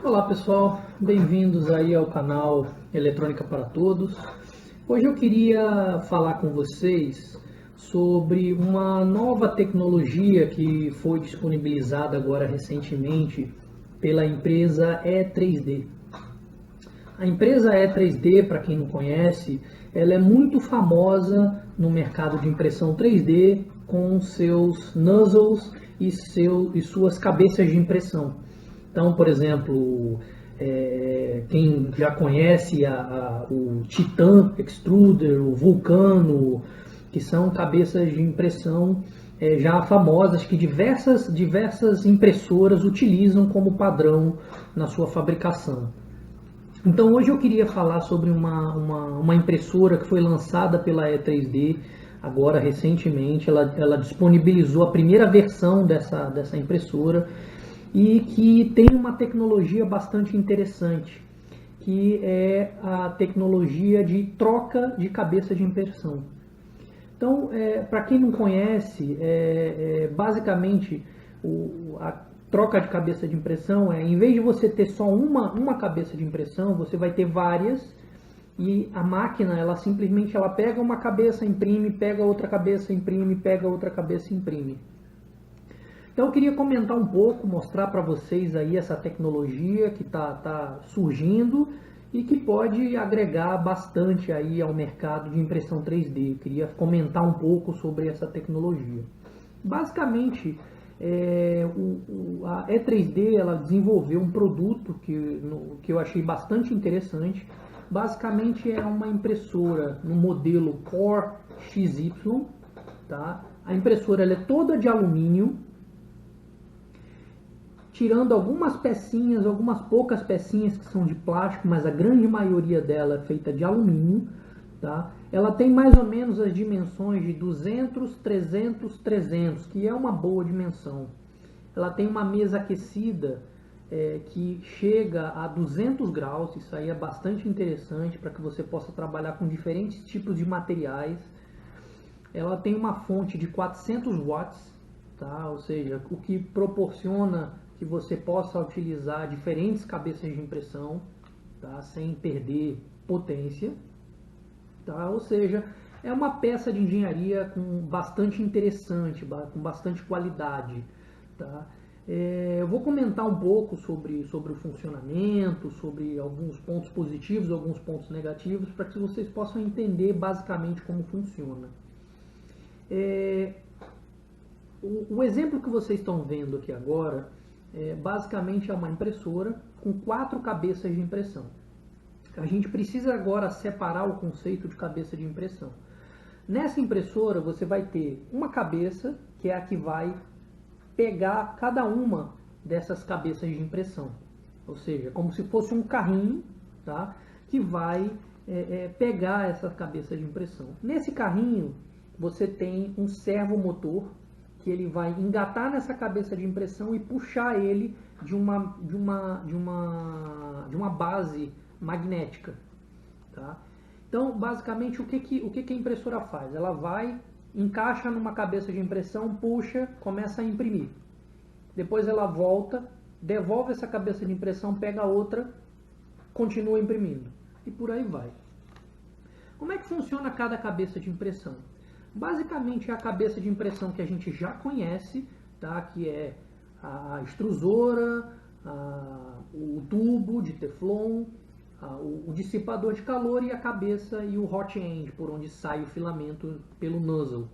Olá pessoal, bem-vindos aí ao canal Eletrônica para Todos. Hoje eu queria falar com vocês sobre uma nova tecnologia que foi disponibilizada agora recentemente pela empresa E3D. A empresa E3D, para quem não conhece, ela é muito famosa no mercado de impressão 3D com seus nozzles e suas cabeças de impressão. Então, por exemplo, quem já conhece o Titan Extruder, o Vulcano, que são cabeças de impressão já famosas que diversas impressoras utilizam como padrão na sua fabricação. Então hoje eu queria falar sobre uma impressora que foi lançada pela E3D agora recentemente. Ela disponibilizou a primeira versão dessa impressora e que tem uma tecnologia bastante interessante, que é a tecnologia de troca de cabeça de impressão. Então, para quem não conhece, basicamente a troca de cabeça de impressão em vez de você ter só uma cabeça de impressão, você vai ter várias, e a máquina ela simplesmente pega uma cabeça, imprime, pega outra cabeça, imprime, pega outra cabeça, imprime. Então eu queria comentar um pouco, mostrar para vocês aí essa tecnologia que tá surgindo e que pode agregar bastante aí ao mercado de impressão 3D. Eu queria comentar um pouco sobre essa tecnologia. Basicamente, a E3D ela desenvolveu um produto que eu achei bastante interessante. Basicamente é uma impressora no modelo Core XY. Tá? A impressora ela é toda de alumínio, tirando algumas pecinhas, algumas poucas pecinhas que são de plástico, mas a grande maioria dela é feita de alumínio. Tá? Ela tem mais ou menos as dimensões de 200, 300, 300, que é uma boa dimensão. Ela tem uma mesa aquecida que chega a 200 graus, isso aí é bastante interessante para que você possa trabalhar com diferentes tipos de materiais. Ela tem uma fonte de 400 watts, tá? Ou seja, o que proporciona que você possa utilizar diferentes cabeças de impressão, tá? Sem perder potência. Tá? Ou seja, é uma peça de engenharia com bastante interessante, com bastante qualidade. Tá? Eu vou comentar um pouco sobre o funcionamento, sobre alguns pontos positivos, alguns pontos negativos, para que vocês possam entender basicamente como funciona. O exemplo que vocês estão vendo aqui agora, basicamente é uma impressora com 4 cabeças de impressão. A gente precisa agora separar o conceito de cabeça de impressão. Nessa impressora você vai ter uma cabeça, que é a que vai pegar cada uma dessas cabeças de impressão. Ou seja, como se fosse um carrinho, tá? Que vai pegar essa cabeça de impressão. Nesse carrinho você tem um servomotor que ele vai engatar nessa cabeça de impressão e puxar ele de uma base magnética. Tá? Então, basicamente, o que a impressora faz? Ela vai, encaixa numa cabeça de impressão, puxa, começa a imprimir. Depois ela volta, devolve essa cabeça de impressão, pega outra, continua imprimindo. E por aí vai. Como é que funciona cada cabeça de impressão? Basicamente é a cabeça de impressão que a gente já conhece, tá? Que é a extrusora, o tubo de teflon, o dissipador de calor e a cabeça e o hot end, por onde sai o filamento pelo nozzle.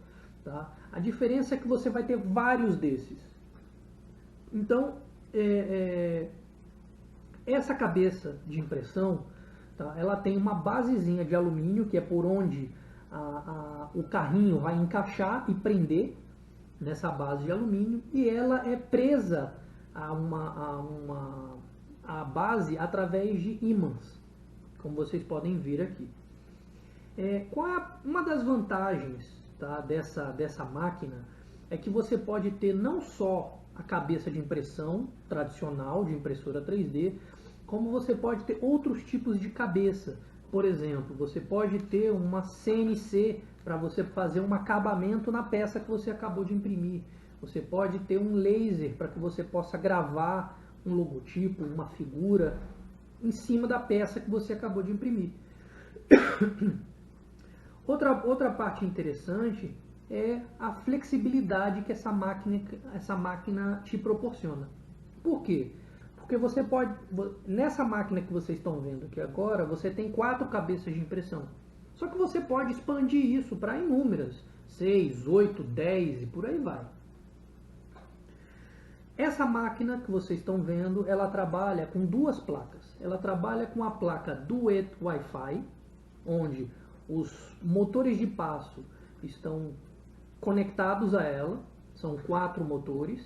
Tá? A diferença é que você vai ter vários desses. Então, essa cabeça de impressão, tá? Ela tem uma basezinha de alumínio, que é por onde o carrinho vai encaixar e prender nessa base de alumínio, e ela é presa a base através de ímãs, como vocês podem ver aqui. Uma das vantagens, tá, dessa máquina é que você pode ter não só a cabeça de impressão tradicional de impressora 3D, como você pode ter outros tipos de cabeça. Por exemplo, você pode ter uma CNC para você fazer um acabamento na peça que você acabou de imprimir. Você pode ter um laser para que você possa gravar um logotipo, uma figura em cima da peça que você acabou de imprimir. Outra parte interessante é a flexibilidade que essa máquina te proporciona. Por quê? Porque você pode, nessa máquina que vocês estão vendo aqui agora, você tem 4 cabeças de impressão. Só que você pode expandir isso para inúmeras, 6, 8, 10 e por aí vai. Essa máquina que vocês estão vendo, ela trabalha com 2 placas. Ela trabalha com a placa Duet Wi-Fi, onde os motores de passo estão conectados a ela, são 4 motores,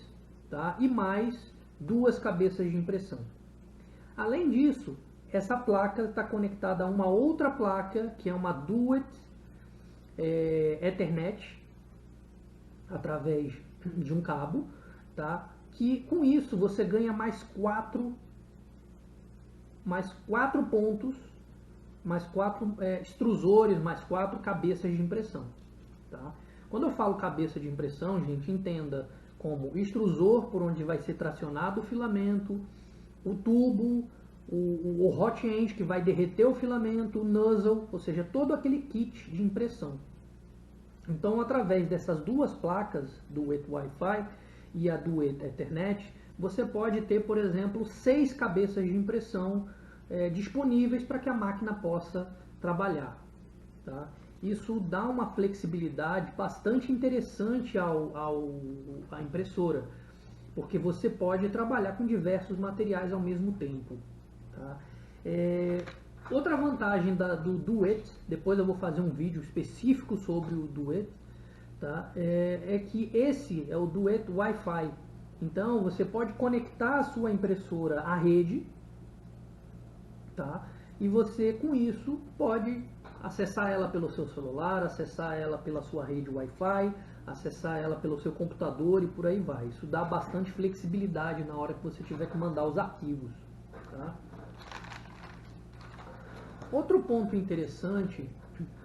tá? E mais 2 cabeças de impressão. Além disso, essa placa está conectada a uma outra placa, que é uma Duet Ethernet, através de um cabo, tá? Que com isso você ganha mais 4 pontos, mais 4 extrusores, mais 4 cabeças de impressão, tá? Quando eu falo cabeça de impressão, gente, entenda como extrusor por onde vai ser tracionado o filamento, o tubo, o hot end que vai derreter o filamento, o nozzle, ou seja, todo aquele kit de impressão. Então, através dessas 2 placas, Duet Wi-Fi e a Duet Ethernet, você pode ter, por exemplo, 6 cabeças de impressão disponíveis para que a máquina possa trabalhar, tá? Isso dá uma flexibilidade bastante interessante à impressora, porque você pode trabalhar com diversos materiais ao mesmo tempo, tá? Outra vantagem do Duet, depois eu vou fazer um vídeo específico sobre o Duet, tá? É que esse é o Duet Wi-Fi. Então você pode conectar a sua impressora à rede, tá? E você com isso pode acessar ela pelo seu celular, acessar ela pela sua rede Wi-Fi, acessar ela pelo seu computador e por aí vai. Isso dá bastante flexibilidade na hora que você tiver que mandar os arquivos, tá? Outro ponto interessante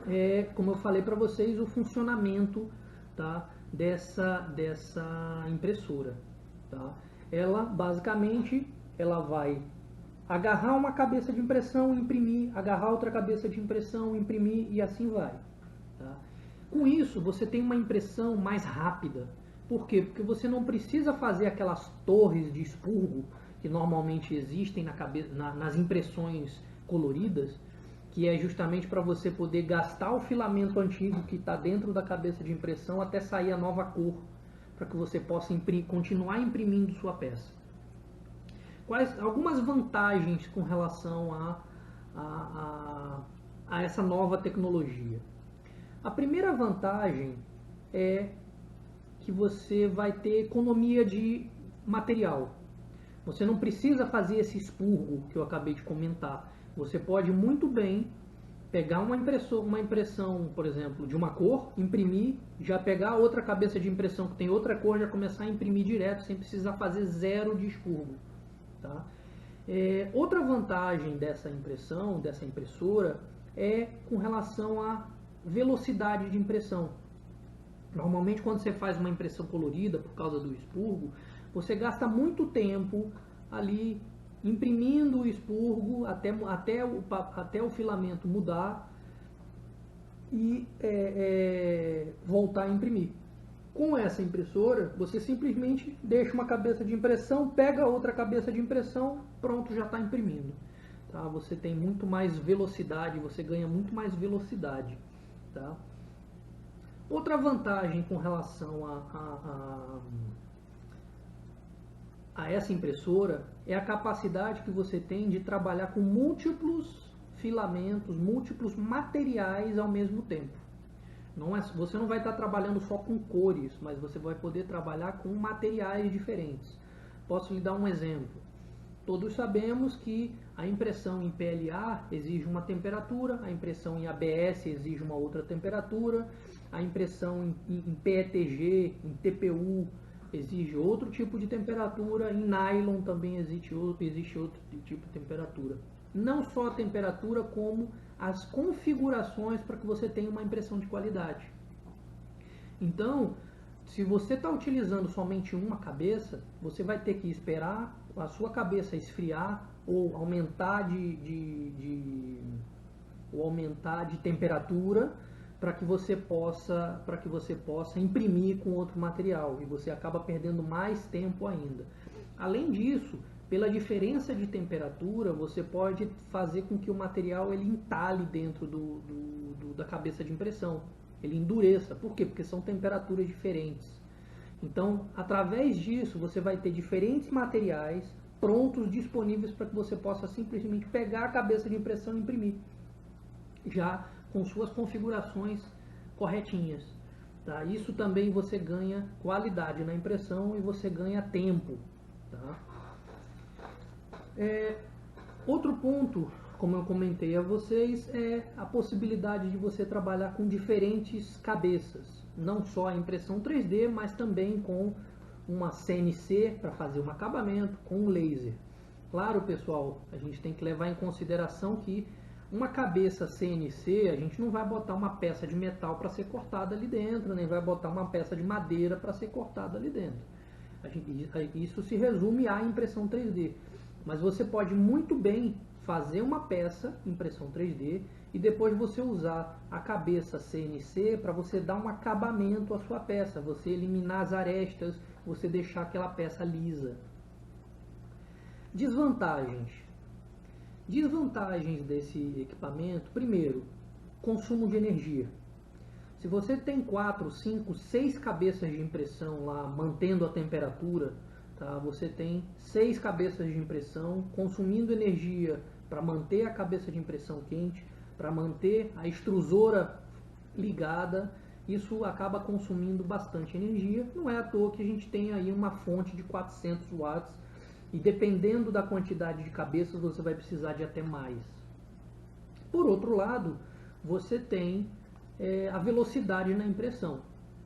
é, como eu falei para vocês, o funcionamento, tá, dessa impressora, tá? Ela basicamente vai agarrar uma cabeça de impressão, imprimir, agarrar outra cabeça de impressão, imprimir e assim vai, tá? Com isso você tem uma impressão mais rápida. Por quê? Porque você não precisa fazer aquelas torres de expurgo que normalmente existem nas impressões coloridas, que é justamente para você poder gastar o filamento antigo que está dentro da cabeça de impressão até sair a nova cor, para que você possa continuar imprimindo sua peça. Algumas vantagens com relação a essa nova tecnologia? A primeira vantagem é que você vai ter economia de material. Você não precisa fazer esse expurgo que eu acabei de comentar. Você pode muito bem pegar uma impressão, por exemplo, de uma cor, imprimir, já pegar outra cabeça de impressão que tem outra cor, já começar a imprimir direto, sem precisar fazer zero de expurgo, tá? Outra vantagem dessa impressora, é com relação à velocidade de impressão. Normalmente, quando você faz uma impressão colorida por causa do expurgo, você gasta muito tempo ali imprimindo o expurgo até o filamento mudar e voltar a imprimir. Com essa impressora, você simplesmente deixa uma cabeça de impressão, pega outra cabeça de impressão, pronto, já está imprimindo, tá? Você tem muito mais velocidade, você ganha muito mais velocidade, tá? Outra vantagem com relação a essa impressora é a capacidade que você tem de trabalhar com múltiplos filamentos, múltiplos materiais ao mesmo tempo. Você não vai estar trabalhando só com cores, mas você vai poder trabalhar com materiais diferentes. Posso lhe dar um exemplo. Todos sabemos que a impressão em PLA exige uma temperatura, a impressão em ABS exige uma outra temperatura, a impressão em PETG, em TPU, exige outro tipo de temperatura, em nylon também existe outro tipo de temperatura. Não só a temperatura, como as configurações para que você tenha uma impressão de qualidade. Então, se você está utilizando somente uma cabeça, você vai ter que esperar a sua cabeça esfriar ou aumentar de temperatura para que você possa imprimir com outro material, e você acaba perdendo mais tempo ainda. Além disso, pela diferença de temperatura, você pode fazer com que o material ele entale dentro da cabeça de impressão, ele endureça. Por quê? Porque são temperaturas diferentes. Então, através disso, você vai ter diferentes materiais prontos, disponíveis para que você possa simplesmente pegar a cabeça de impressão e imprimir, já com suas configurações corretinhas. Tá? Isso também você ganha qualidade na impressão e você ganha tempo. Tá? Outro ponto, como eu comentei a vocês, é a possibilidade de você trabalhar com diferentes cabeças. Não só a impressão 3D, mas também com uma CNC para fazer um acabamento, com um laser. Claro, pessoal, a gente tem que levar em consideração que uma cabeça CNC, a gente não vai botar uma peça de metal para ser cortada ali dentro, nem vai botar uma peça de madeira para ser cortada ali dentro. Isso se resume à impressão 3D. Mas você pode muito bem fazer uma peça impressão 3D e depois você usar a cabeça CNC para você dar um acabamento à sua peça, você eliminar as arestas, você deixar aquela peça lisa. Desvantagens. Desvantagens desse equipamento: primeiro, consumo de energia. Se você tem 4, 5, 6 cabeças de impressão lá mantendo a temperatura, tá? Você tem 6 cabeças de impressão consumindo energia para manter a cabeça de impressão quente, para manter a extrusora ligada. Isso acaba consumindo bastante energia. Não é à toa que a gente tem aí uma fonte de 400 watts e dependendo da quantidade de cabeças você vai precisar de até mais. Por outro lado, você tem a velocidade na impressão.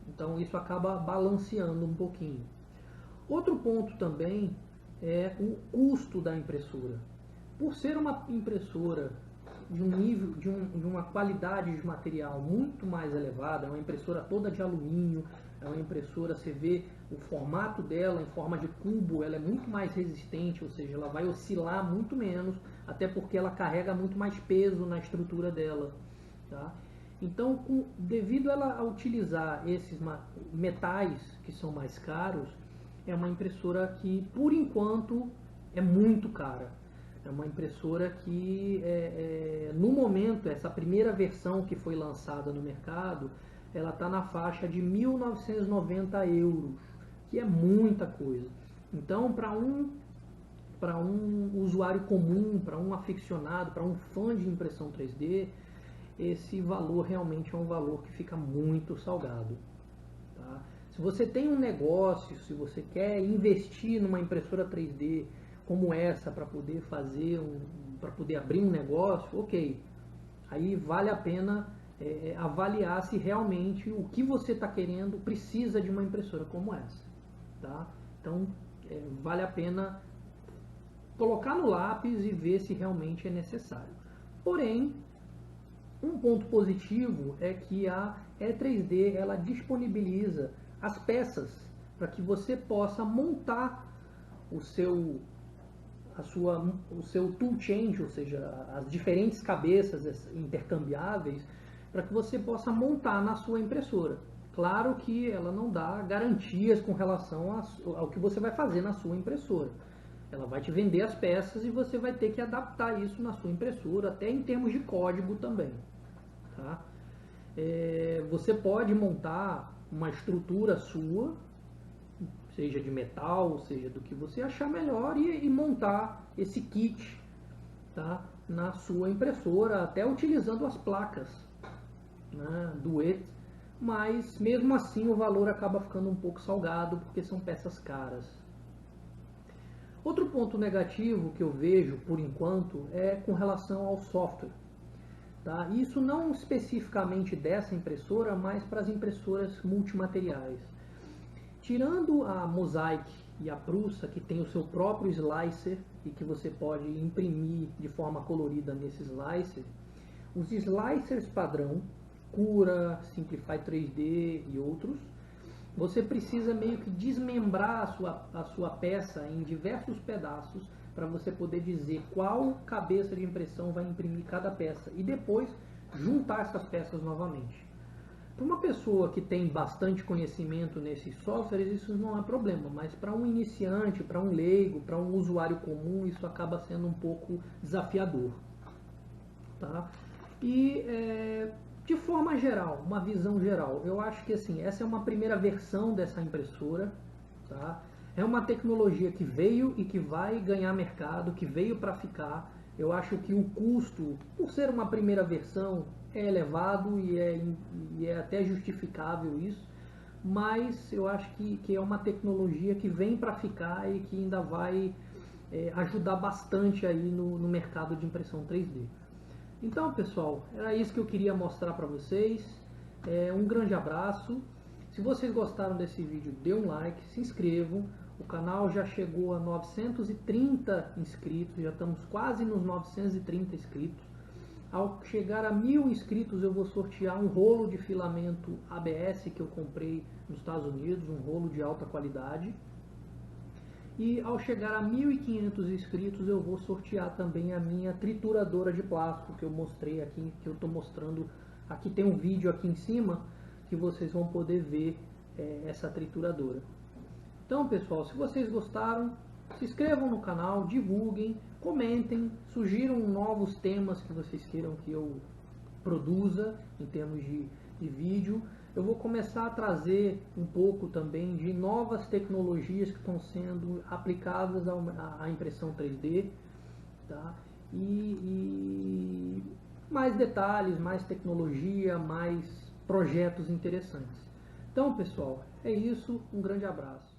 Então isso acaba balanceando um pouquinho. Outro ponto também é o custo da impressora. Por ser uma impressora de um nível, de uma qualidade de material muito mais elevada, é uma impressora toda de alumínio, é uma impressora, você vê o formato dela em forma de cubo, ela é muito mais resistente, ou seja, ela vai oscilar muito menos, até porque ela carrega muito mais peso na estrutura dela. Tá? Então, devido a ela utilizar esses metais que são mais caros, é uma impressora que, por enquanto, é muito cara. É uma impressora que, no momento, essa primeira versão que foi lançada no mercado, ela está na faixa de 1.990 euros, que é muita coisa. Então, para um usuário comum, para um aficionado, para um fã de impressão 3D, esse valor realmente é um valor que fica muito salgado. Tá? Se você tem um negócio, se você quer investir numa impressora 3D como essa para poder para poder abrir um negócio, ok. Aí vale a pena avaliar se realmente o que você está querendo precisa de uma impressora como essa. Tá? Então vale a pena colocar no lápis e ver se realmente é necessário. Porém, um ponto positivo é que a E3D ela disponibiliza as peças para que você possa montar o seu tool change, ou seja, as diferentes cabeças intercambiáveis, para que você possa montar na sua impressora. Claro que ela não dá garantias com relação ao que você vai fazer na sua impressora. Ela vai te vender as peças e você vai ter que adaptar isso na sua impressora, até em termos de código também. Tá? Você pode montar uma estrutura sua, seja de metal, seja do que você achar melhor, e montar esse kit, tá, na sua impressora, até utilizando as placas, né, do ET, mas mesmo assim o valor acaba ficando um pouco salgado, porque são peças caras. Outro ponto negativo que eu vejo, por enquanto, é com relação ao software. Tá? Isso não especificamente dessa impressora, mas para as impressoras multimateriais. Tirando a Mosaic e a Prusa, que tem o seu próprio slicer e que você pode imprimir de forma colorida nesse slicer, os slicers padrão, Cura, Simplify 3D e outros, você precisa meio que desmembrar a sua peça em diversos pedaços para você poder dizer qual cabeça de impressão vai imprimir cada peça e depois juntar essas peças novamente. Para uma pessoa que tem bastante conhecimento nesses softwares, isso não é problema, mas para um iniciante, para um leigo, para um usuário comum, isso acaba sendo um pouco desafiador. Tá? E de forma geral, uma visão geral, eu acho que assim, essa é uma primeira versão dessa impressora. Tá? É uma tecnologia que veio e que vai ganhar mercado, que veio para ficar. Eu acho que o custo, por ser uma primeira versão, é elevado e é até justificável isso, mas eu acho que é uma tecnologia que vem para ficar e que ainda vai ajudar bastante aí no mercado de impressão 3D. Então, pessoal, era isso que eu queria mostrar para vocês. Um grande abraço. Se vocês gostaram desse vídeo, dê um like, se inscrevam. O canal já chegou a 930 inscritos, já estamos quase nos 930 inscritos. Ao chegar a 1000 inscritos, eu vou sortear um rolo de filamento ABS que eu comprei nos Estados Unidos, um rolo de alta qualidade. E ao chegar a 1.500 inscritos, eu vou sortear também a minha trituradora de plástico que eu mostrei aqui, que eu estou mostrando. Aqui tem um vídeo aqui em cima que vocês vão poder ver essa trituradora. Então, pessoal, se vocês gostaram, se inscrevam no canal, divulguem, comentem, sugiram novos temas que vocês queiram que eu produza em termos de vídeo. Eu vou começar a trazer um pouco também de novas tecnologias que estão sendo aplicadas à impressão 3D, tá? E mais detalhes, mais tecnologia, mais projetos interessantes. Então, pessoal, é isso. Um grande abraço.